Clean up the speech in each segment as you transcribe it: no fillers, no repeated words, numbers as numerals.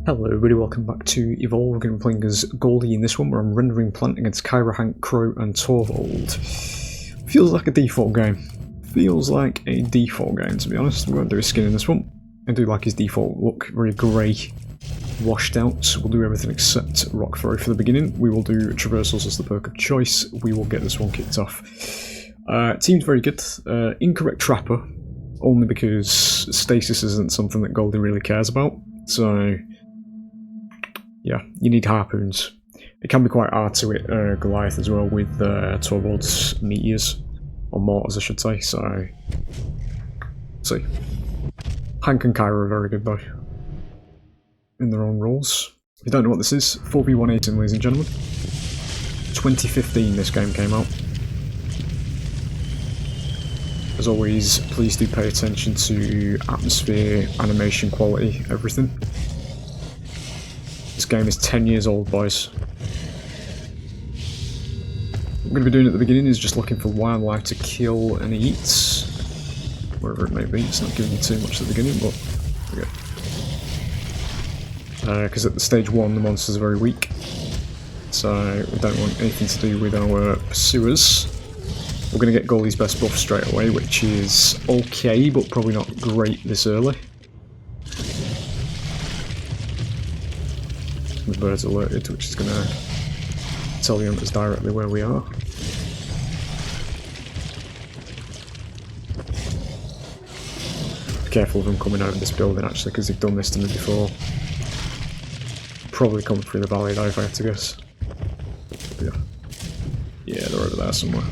Hello everybody, welcome back to Evolve. We're going to be playing as Goldie in this one, where I'm rendering plant against Kyra, Hank, Crow and Torvald. Feels like a default game. Feels like a default game, to be honest. We won't do his skin in this one. I do like his default look, very grey, washed out. We'll do everything except rock throw for the beginning. We will do traversals as the perk of choice. We will get this one kicked off. Team's very good. Incorrect trapper, only because stasis isn't something that Goldie really cares about. So yeah, you need harpoons. It can be quite hard to hit Goliath as well with Torvald's meteors, or mortars I should say, so let's see. Hank and Kyra are very good though, in their own roles. If you don't know what this is, 4v118 ladies and gentlemen. 2015 this game came out. As always, please do pay attention to atmosphere, animation quality, everything. This game is 10 years old, boys. What I'm going to be doing at the beginning is just looking for wildlife to kill and eat. Wherever it may be, it's not giving you too much at the beginning, but there we go. Because at the stage 1 the monsters are very weak. So we don't want anything to do with our pursuers. We're going to get Goldie's best buff straight away, which is okay, but probably not great this early. The bird's alerted, which is going to tell the hunters directly where we are. Be careful of them coming over this building actually, because they've done this to me before. Probably coming through the valley though, if I had to guess. Yeah, they're over there somewhere.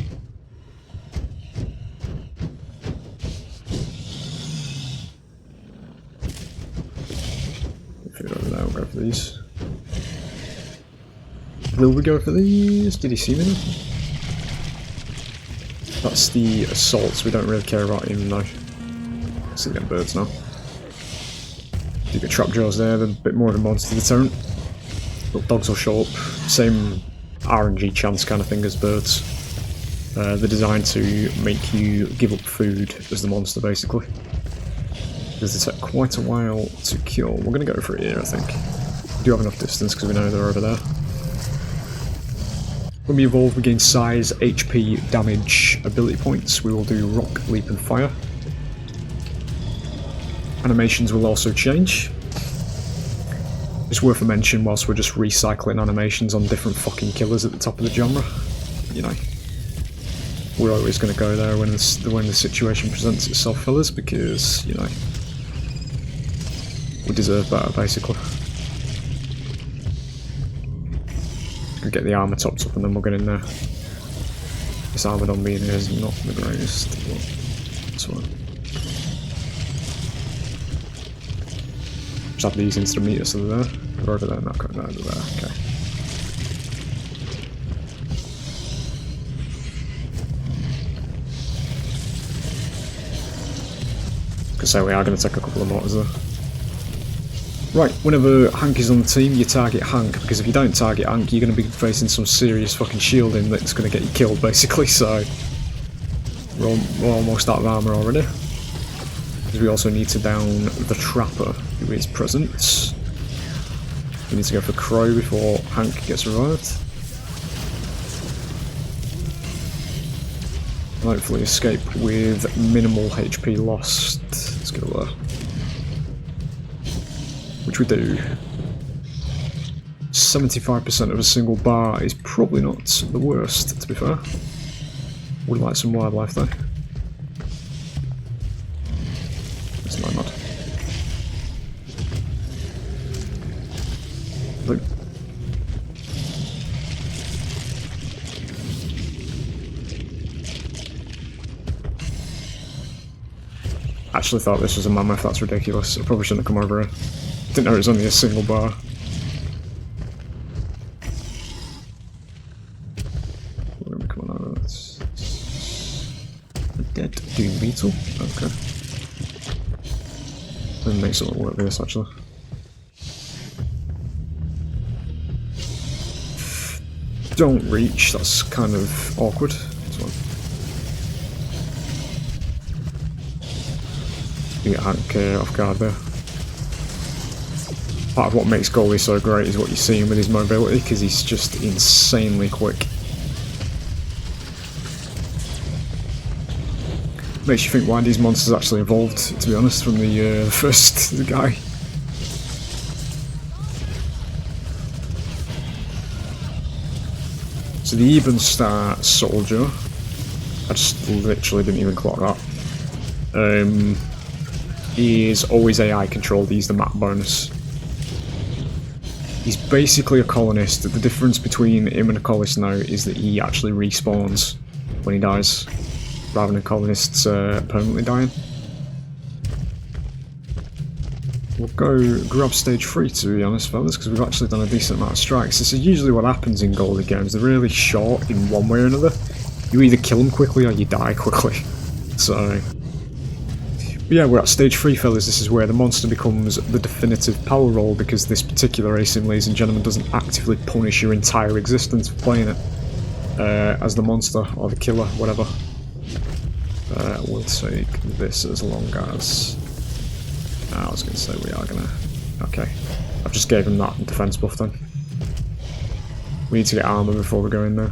If you're over there, we'll go for these. Will we go for these? Did he see me? That's the assaults, we don't really care about him though. See them birds now. You get trap jaws there, they're a bit more of a monster deterrent. But dogs will show up, same RNG chance kind of thing as birds. They're designed to make you give up food as the monster basically. Because they take quite a while to kill. We're going to go for it here I think. We do have enough distance because we know they're over there. When we evolve, we gain size, HP, damage, ability points. We will do rock, leap and fire. Animations will also change. It's worth a mention whilst we're just recycling animations on different fucking killers at the top of the genre. You know, we're always going to go there when the situation presents itself, fellas, because, you know, we deserve better, basically. We'll get the armour topped up and then we'll get in there. This armour on me in here is not the greatest, but that's fine. Just have these instant meters so they're there. They're over there, not going over there, okay. Because so we are going to take a couple of mortars there. Right, whenever Hank is on the team, you target Hank, because if you don't target Hank, you're going to be facing some serious fucking shielding that's going to get you killed, basically, so we're almost out of armour already. Because we also need to down the Trapper, who is present. We need to go for Crow before Hank gets revived. Hopefully escape with minimal HP lost. Let's go there. Which we do. 75% of a single bar is probably not the worst, to be fair. Would like some wildlife though. It's not mud. Look. Actually thought this was a mammoth, that's ridiculous. I probably shouldn't have come over here. Didn't know it was only a single bar. We're gonna come on over. That's a dead doom beetle. Okay. Let me make something work with this actually. Don't reach, that's kind of awkward. This one. You get Hank off guard there. Part of what makes Goliath so great is what you're seeing with his mobility, because he's just insanely quick. Makes you think why these monsters actually evolved, to be honest, from the first guy. So the even start soldier, I just literally didn't even clock that, is always AI controlled. He's the map bonus. He's basically a colonist. The difference between him and a colonist now is that he actually respawns when he dies, rather than colonists permanently dying. We'll go grab stage 3, to be honest, fellas, because we've actually done a decent amount of strikes. This is usually what happens in Goliath games. They're really short in one way or another. You either kill them quickly or you die quickly. So, but yeah, we're at stage 3, fellas. This is where the monster becomes the definitive power roll, because this particular asim, ladies and gentlemen, doesn't actively punish your entire existence for playing it as the monster or the killer, whatever. We'll take this as long as... I was going to say we are going to... Okay. I've just gave him that defense buff then. We need to get armor before we go in there.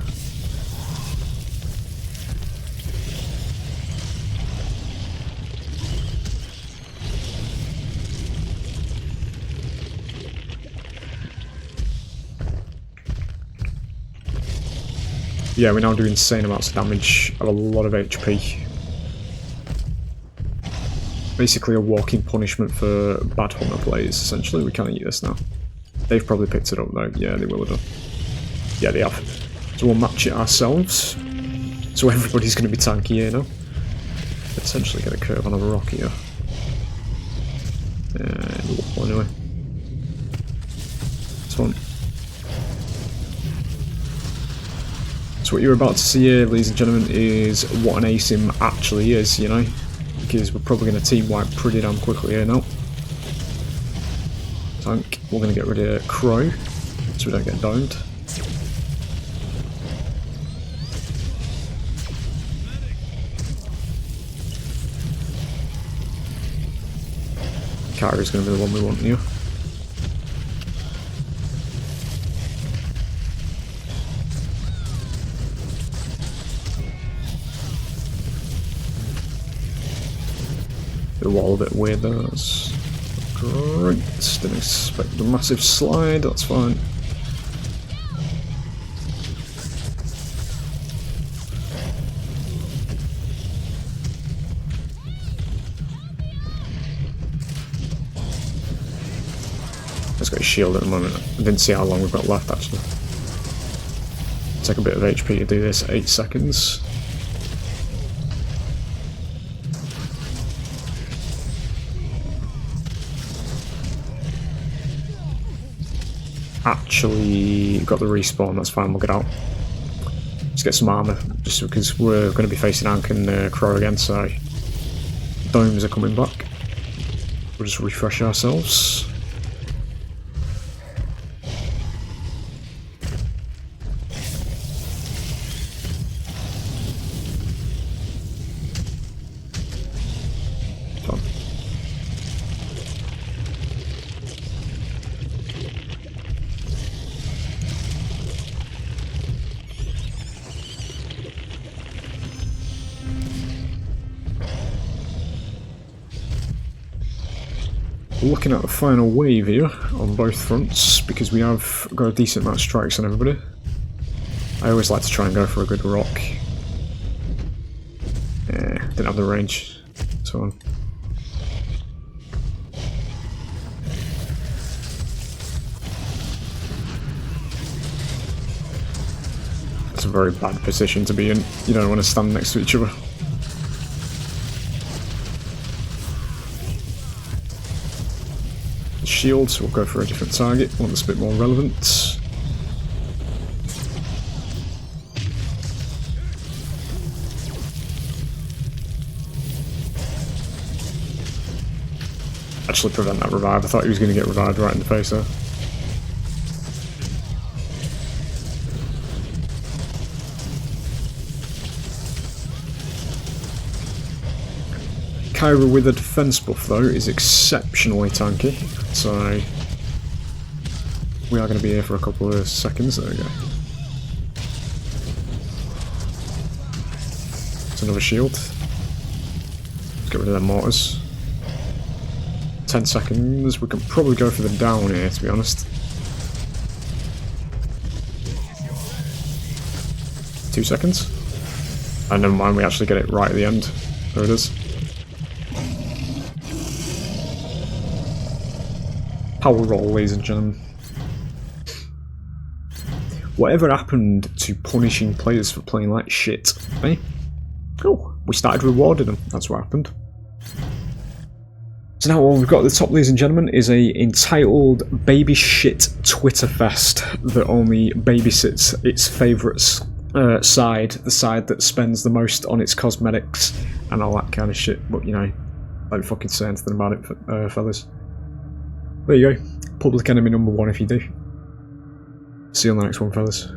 Yeah, we now do insane amounts of damage at a lot of HP. Basically a walking punishment for bad hunter players, essentially. We can't eat this now. They've probably picked it up though. Yeah, they will have done. Yeah, they have. So we'll match it ourselves. So everybody's going to be tanky here now. Potentially get a curve on a rock here. Well, anyway. This one. So what you're about to see here, ladies and gentlemen, is what an asim actually is, you know? Because we're probably going to team wipe pretty damn quickly here now. Tank, we're going to get rid of Crow, so we don't get domed. Carrier's going to be the one we want here. The wall a bit weird there, that's great. Didn't expect the massive slide, that's fine. Let's got a shield at the moment. I didn't see how long we've got left actually. Take a bit of HP to do this, 8 seconds. Actually got the respawn, that's fine, we'll get out. Let's get some armour, just because we're going to be facing Ank and Crow again, so domes are coming back. We'll just refresh ourselves. Looking at the final wave here on both fronts, because we have got a decent amount of strikes on everybody. I always like to try and go for a good rock. Yeah, didn't have the range, so that's a very bad position to be in. You don't want to stand next to each other. Shields, we'll go for a different target, one that's a bit more relevant. Actually prevent that revive, I thought he was going to get revived right in the face there. Kyra with a defense buff though is exceptionally tanky, so We are going to be here for a couple of seconds. There we go. It's another shield. Let's get rid of them mortars. 10 seconds. We can probably go for the down here, to be honest. 2 seconds. And never mind, we actually get it right at the end. There it is. Power roll, ladies and gentlemen. Whatever happened to punishing players for playing like shit, eh? Oh, we started rewarding them. That's what happened. So now what we've got at the top, ladies and gentlemen, is a entitled baby shit Twitter fest that only babysits its favourites side, the side that spends the most on its cosmetics and all that kind of shit. But you know, don't fucking say anything about it, fellas. There you go. Public enemy number 1 if you do. See you on the next one, fellas.